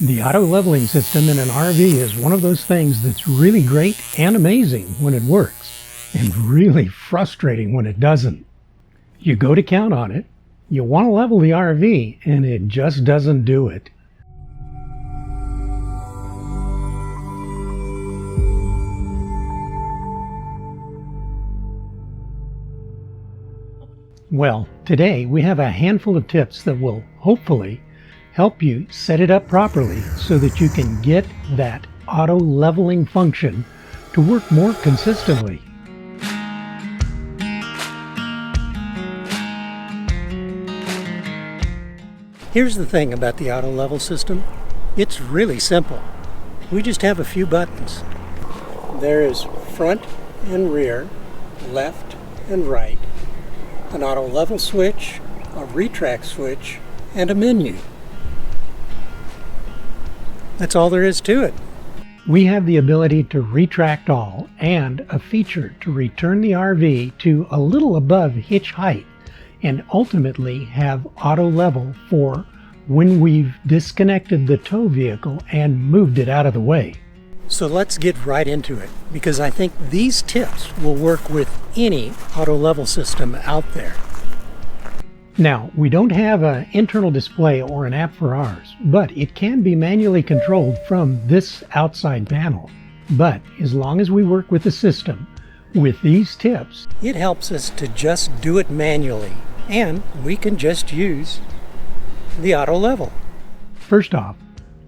The auto leveling system in an RV is one of those things that's really great and amazing when it works, and really frustrating when it doesn't. You go to count on it, you want to level the RV, and it just doesn't do it. Well, today we have a handful of tips that will hopefully help you set it up properly so that you can get that auto leveling function to work more consistently. Here's the thing about the auto level system. It's really simple. We just have a few buttons. There is front and rear, left and right, an auto level switch, a retract switch, and a menu. That's all there is to it. We have the ability to retract all and a feature to return the RV to a little above hitch height and ultimately have auto level for when we've disconnected the tow vehicle and moved it out of the way. So let's get right into it, because I think these tips will work with any auto level system out there. Now, we don't have an internal display or an app for ours, but it can be manually controlled from this outside panel. But as long as we work with the system, with these tips, it helps us to just do it manually, and we can just use the auto level. First off,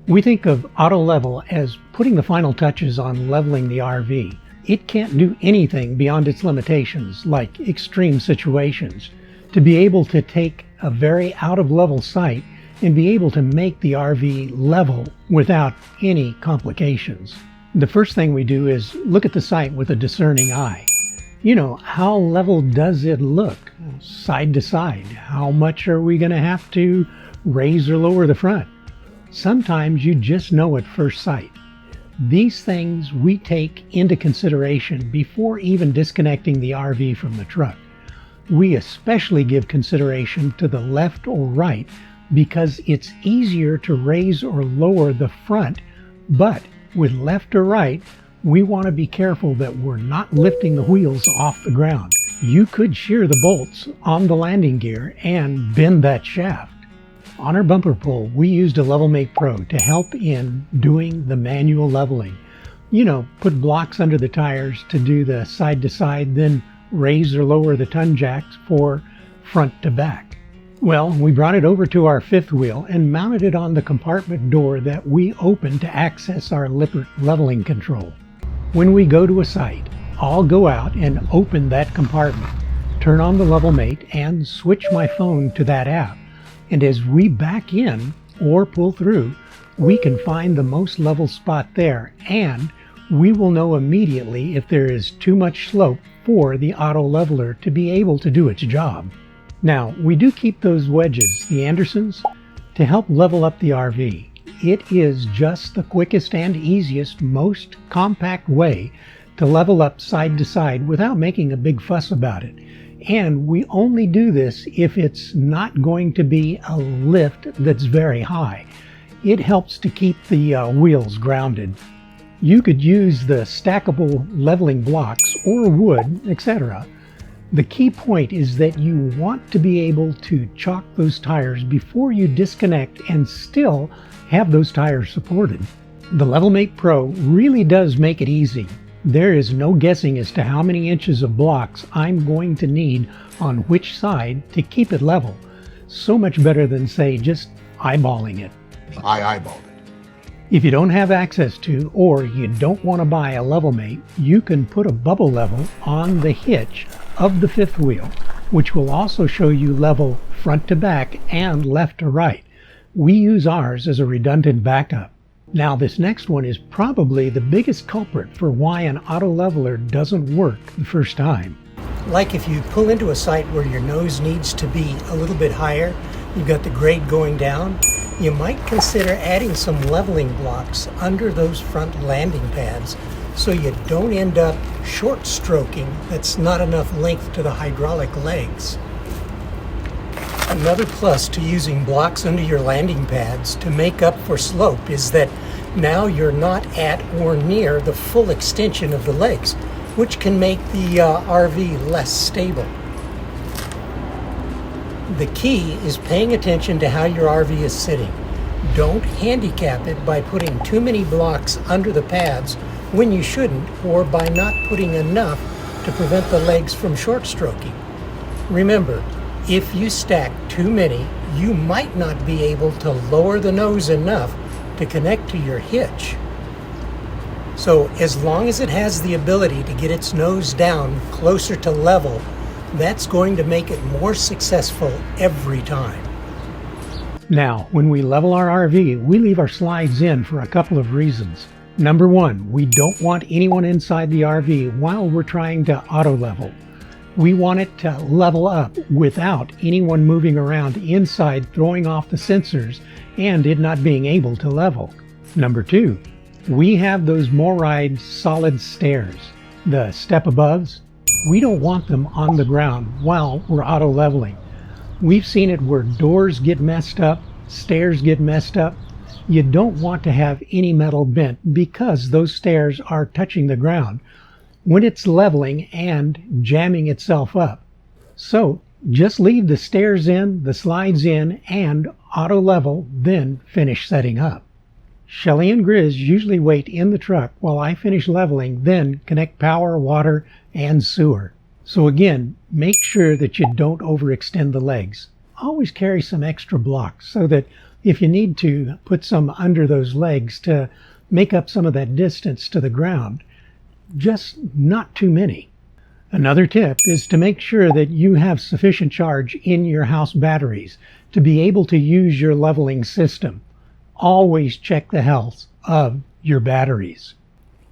we think of auto level as putting the final touches on leveling the RV. It can't do anything beyond its limitations, like extreme situations, to be able to take a very out of level site and be able to make the RV level without any complications. The first thing we do is look at the site with a discerning eye. You know, how level does it look side to side? How much are we going to have to raise or lower the front? Sometimes you just know at first sight. These things we take into consideration before even disconnecting the RV from the truck. We especially give consideration to the left or right because it's easier to raise or lower the front, but with left or right, we want to be careful that we're not lifting the wheels off the ground. You could shear the bolts on the landing gear and bend that shaft. On our bumper pull, we used a LevelMate Pro to help in doing the manual leveling. You know, put blocks under the tires to do the side to side, then raise or lower the ton jacks for front to back. Well, we brought it over to our fifth wheel and mounted it on the compartment door that we opened to access our leveling control. When we go to a site, I'll go out and open that compartment, turn on the LevelMate, and switch my phone to that app. And as we back in or pull through, we can find the most level spot there, and we will know immediately if there is too much slope for the auto leveler to be able to do its job. Now, we do keep those wedges, the Andersons, to help level up the RV. It is just the quickest and easiest, most compact way to level up side to side without making a big fuss about it. And we only do this if it's not going to be a lift that's very high. It helps to keep the wheels grounded. You could use the stackable leveling blocks or wood, etc. The key point is that you want to be able to chock those tires before you disconnect and still have those tires supported. The LevelMate Pro really does make it easy. There is no guessing as to how many inches of blocks I'm going to need on which side to keep it level. So much better than, say, just eyeballing it. I eyeballed it. If you don't have access to, or you don't want to buy a LevelMate, you can put a bubble level on the hitch of the fifth wheel, which will also show you level front to back and left to right. We use ours as a redundant backup. Now, this next one is probably the biggest culprit for why an auto leveler doesn't work the first time. Like if you pull into a site where your nose needs to be a little bit higher, you've got the grade going down, you might consider adding some leveling blocks under those front landing pads so you don't end up short stroking that's not enough length to the hydraulic legs. Another plus to using blocks under your landing pads to make up for slope is that now you're not at or near the full extension of the legs, which can make the RV less stable. The key is paying attention to how your RV is sitting. Don't handicap it by putting too many blocks under the pads when you shouldn't, or by not putting enough to prevent the legs from short stroking. Remember, if you stack too many, you might not be able to lower the nose enough to connect to your hitch. So as long as it has the ability to get its nose down closer to level, that's going to make it more successful every time. Now, when we level our RV, we leave our slides in for a couple of reasons. Number one, we don't want anyone inside the RV while we're trying to auto-level. We want it to level up without anyone moving around inside throwing off the sensors and it not being able to level. Number two, we have those MORryde solid stairs, the step-aboves. We don't want them on the ground while we're auto-leveling. We've seen it where doors get messed up, stairs get messed up. You don't want to have any metal bent because those stairs are touching the ground when it's leveling and jamming itself up. So just leave the stairs in, the slides in, and auto-level, then finish setting up. Shelly and Grizz usually wait in the truck while I finish leveling, then connect power, water, and sewer. So again, make sure that you don't overextend the legs. Always carry some extra blocks so that if you need to put some under those legs to make up some of that distance to the ground, just not too many. Another tip is to make sure that you have sufficient charge in your house batteries to be able to use your leveling system. Always check the health of your batteries.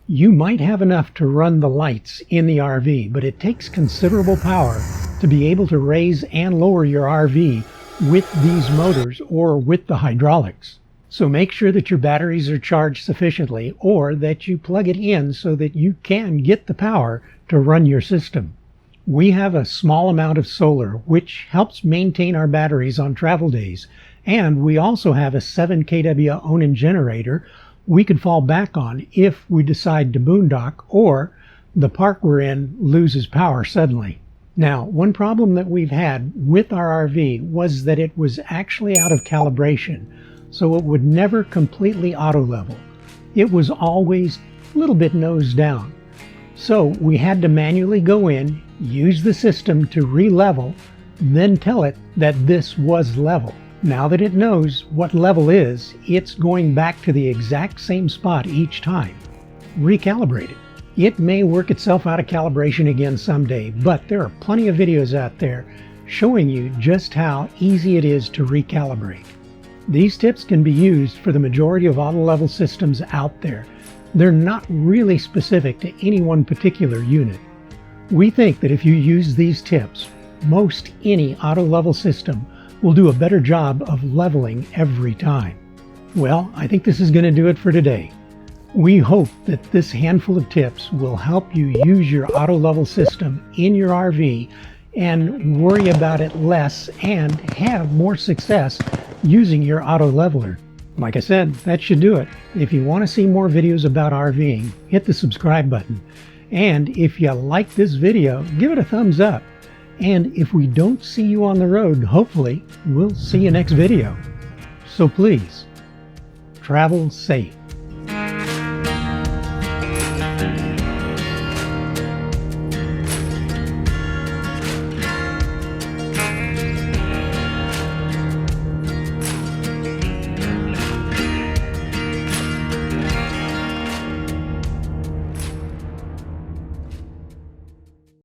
You might have enough to run the lights in the RV, but it takes considerable power to be able to raise and lower your RV with these motors or with the hydraulics. So make sure that your batteries are charged sufficiently, or that you plug it in so that you can get the power to run your system. We have a small amount of solar, which helps maintain our batteries on travel days, and we also have a 7 kW Onan generator we could fall back on if we decide to boondock or the park we're in loses power suddenly. Now, one problem that we've had with our RV was that it was actually out of calibration, so it would never completely auto-level. It was always a little bit nose down. So we had to manually go in, use the system to re-level, then tell it that this was level. Now that it knows what level is, it's going back to the exact same spot each time. Recalibrate it. It may work itself out of calibration again someday, but there are plenty of videos out there showing you just how easy it is to recalibrate. These tips can be used for the majority of auto-level systems out there. They're not really specific to any one particular unit. We think that if you use these tips, most any auto-level system will do a better job of leveling every time. Well, I think this is going to do it for today. We hope that this handful of tips will help you use your auto-level system in your RV and worry about it less and have more success using your auto-leveler. Like I said, that should do it. If you want to see more videos about RVing, hit the subscribe button. And if you like this video, give it a thumbs up. And if we don't see you on the road, hopefully we'll see you next video. So please, travel safe.